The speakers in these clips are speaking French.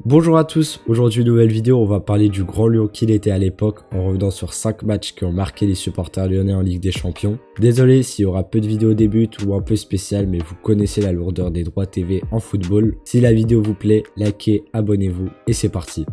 Bonjour à tous, aujourd'hui nouvelle vidéo, on va parler du Grand Lyon qu'il était à l'époque en revenant sur 5 matchs qui ont marqué les supporters lyonnais en Ligue des Champions. Désolé s'il y aura peu de vidéos au début ou un peu spécial, mais vous connaissez la lourdeur des droits TV en football. Si la vidéo vous plaît, likez, abonnez-vous et c'est parti.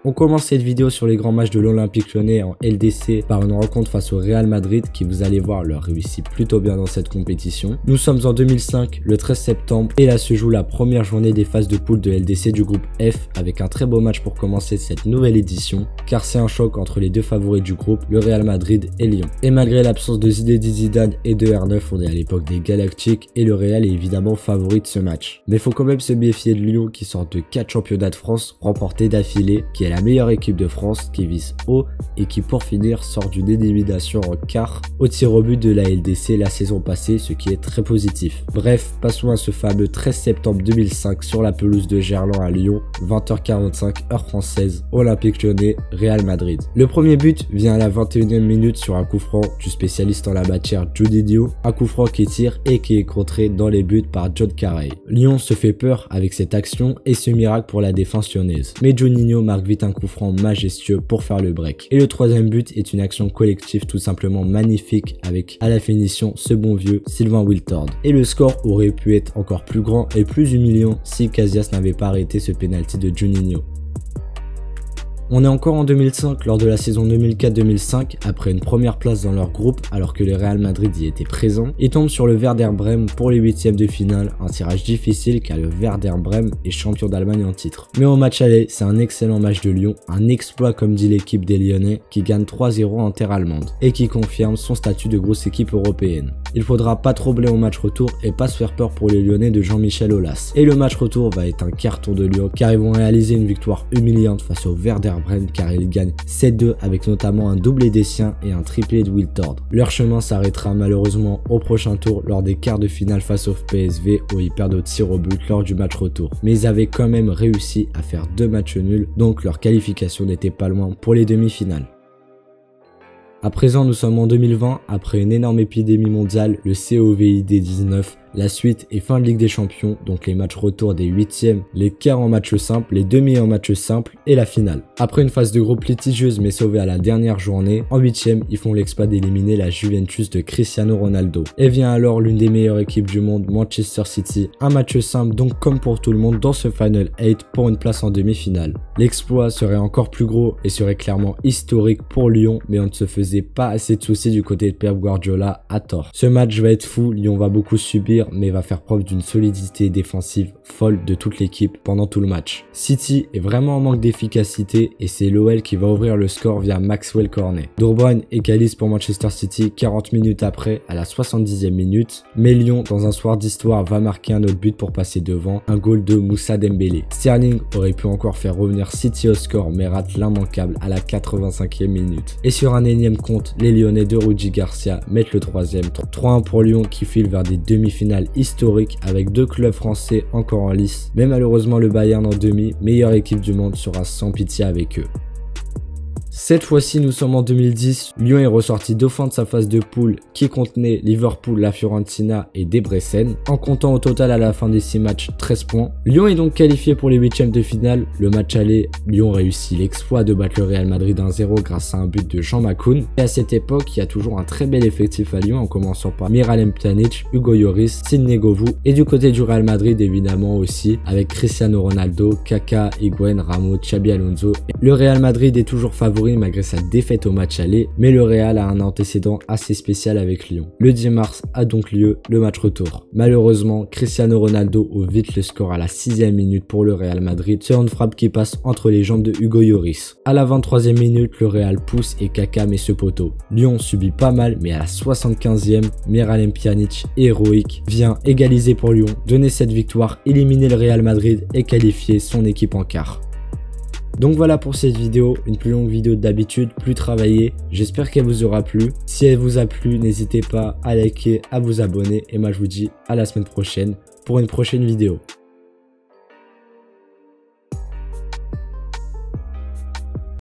On commence cette vidéo sur les grands matchs de l'Olympique Lyonnais en LDC par une rencontre face au Real Madrid qui, vous allez voir, leur réussit plutôt bien dans cette compétition. Nous sommes en 2005, le 13 septembre, et là se joue la première journée des phases de poule de LDC du groupe F avec un très beau match pour commencer cette nouvelle édition, car c'est un choc entre les deux favoris du groupe, le Real Madrid et Lyon. Et malgré l'absence de Zinedine Zidane et de R9, on est à l'époque des Galactiques et le Real est évidemment favori de ce match. Mais faut quand même se méfier de Lyon qui sort de 4 championnats de France remportés d'affilée, qui est la meilleure équipe de France, qui vise haut et qui pour finir sort d'une élimination en quart au tir au but de la LDC la saison passée, ce qui est très positif. Bref, passons à ce fameux 13 septembre 2005 sur la pelouse de Gerland à Lyon, 20h45 heure française, Olympique Lyonnais, Real Madrid. Le premier but vient à la 21e minute sur un coup franc du spécialiste en la matière Juninho, un coup franc qui tire et qui est contré dans les buts par John Carey. Lyon se fait peur avec cette action et ce miracle pour la défense lyonnaise. Mais Juninho marque vite un coup franc majestueux pour faire le break. Et le troisième but est une action collective tout simplement magnifique avec à la finition ce bon vieux Sylvain Wiltord. Et le score aurait pu être encore plus grand et plus humiliant si Casillas n'avait pas arrêté ce penalty de Juninho. On est encore en 2005 lors de la saison 2004-2005 après une première place dans leur groupe alors que le Real Madrid y était présent et tombe sur le Werder Brême pour les huitièmes de finale, un tirage difficile car le Werder Brême est champion d'Allemagne en titre. Mais au match aller, c'est un excellent match de Lyon, un exploit comme dit l'équipe des Lyonnais qui gagne 3-0 en terre allemande et qui confirme son statut de grosse équipe européenne. Il faudra pas troubler au match retour et pas se faire peur pour les Lyonnais de Jean-Michel Aulas. Et le match retour va être un carton de Lyon car ils vont réaliser une victoire humiliante face au Werder Brême car ils gagnent 7-2 avec notamment un doublé des siens et un triplé de Wiltord. Leur chemin s'arrêtera malheureusement au prochain tour lors des quarts de finale face au PSV où ils perdent au tir au but lors du match retour. Mais ils avaient quand même réussi à faire 2 matchs nuls, donc leur qualification n'était pas loin pour les demi-finales. À présent, nous sommes en 2020, après une énorme épidémie mondiale, le Covid-19, la suite est fin de Ligue des Champions, donc les matchs retour des 8e, les quarts en match simple, les demi en match simple et la finale. Après une phase de groupe litigieuse mais sauvée à la dernière journée, en 8e, ils font l'exploit d'éliminer la Juventus de Cristiano Ronaldo. Et vient alors l'une des meilleures équipes du monde, Manchester City, un match simple donc comme pour tout le monde dans ce Final 8 pour une place en demi-finale. L'exploit serait encore plus gros et serait clairement historique pour Lyon, mais on ne se faisait pas assez de soucis du côté de Pep Guardiola à tort. Ce match va être fou, Lyon va beaucoup subir mais va faire preuve d'une solidité défensive folle de toute l'équipe pendant tout le match. City est vraiment en manque d'efficacité et c'est l'OL qui va ouvrir le score via Maxwell Cornet. De Bruyne égalise pour Manchester City 40 minutes après à la 70e minute, mais Lyon dans un soir d'histoire va marquer un autre but pour passer devant, un goal de Moussa Dembélé. Sterling aurait pu encore faire revenir City au score mais rate l'immanquable à la 85e minute. Et sur un énième compte, les Lyonnais de Rudi Garcia mettent le 3e, 3-1 pour Lyon qui file vers des demi-finales historique avec 2 clubs français encore en lice, mais malheureusement le Bayern en demi, meilleure équipe du monde, sera sans pitié avec eux. Cette fois-ci, nous sommes en 2010, Lyon est ressorti dauphin de sa phase de poule qui contenait Liverpool, la Fiorentina et Debrecen, en comptant au total à la fin des 6 matchs 13 points. Lyon est donc qualifié pour les 8e de finale. Le match aller, Lyon réussit l'exploit de battre le Real Madrid 1-0 grâce à un but de Jean Makoun. Et à cette époque, il y a toujours un très bel effectif à Lyon en commençant par Miralem Pjanic, Hugo Lloris, Sidney Govou et du côté du Real Madrid évidemment aussi avec Cristiano Ronaldo, Kaka, Higuaín, Ramos, Xabi Alonso. Le Real Madrid est toujours favori malgré sa défaite au match aller, mais le Real a un antécédent assez spécial avec Lyon. Le 10 mars a donc lieu le match retour. Malheureusement, Cristiano Ronaldo ouvre vite le score à la 6e minute pour le Real Madrid sur une frappe qui passe entre les jambes de Hugo Lloris. À la 23e minute, le Real pousse et Kaka met ce poteau. Lyon subit pas mal, mais à la 75e, Miralem Pjanic, héroïque, vient égaliser pour Lyon, donner cette victoire, éliminer le Real Madrid et qualifier son équipe en quart. Donc voilà pour cette vidéo, une plus longue vidéo d'habitude, plus travaillée. J'espère qu'elle vous aura plu. Si elle vous a plu, n'hésitez pas à liker, à vous abonner. Et moi je vous dis à la semaine prochaine pour une prochaine vidéo.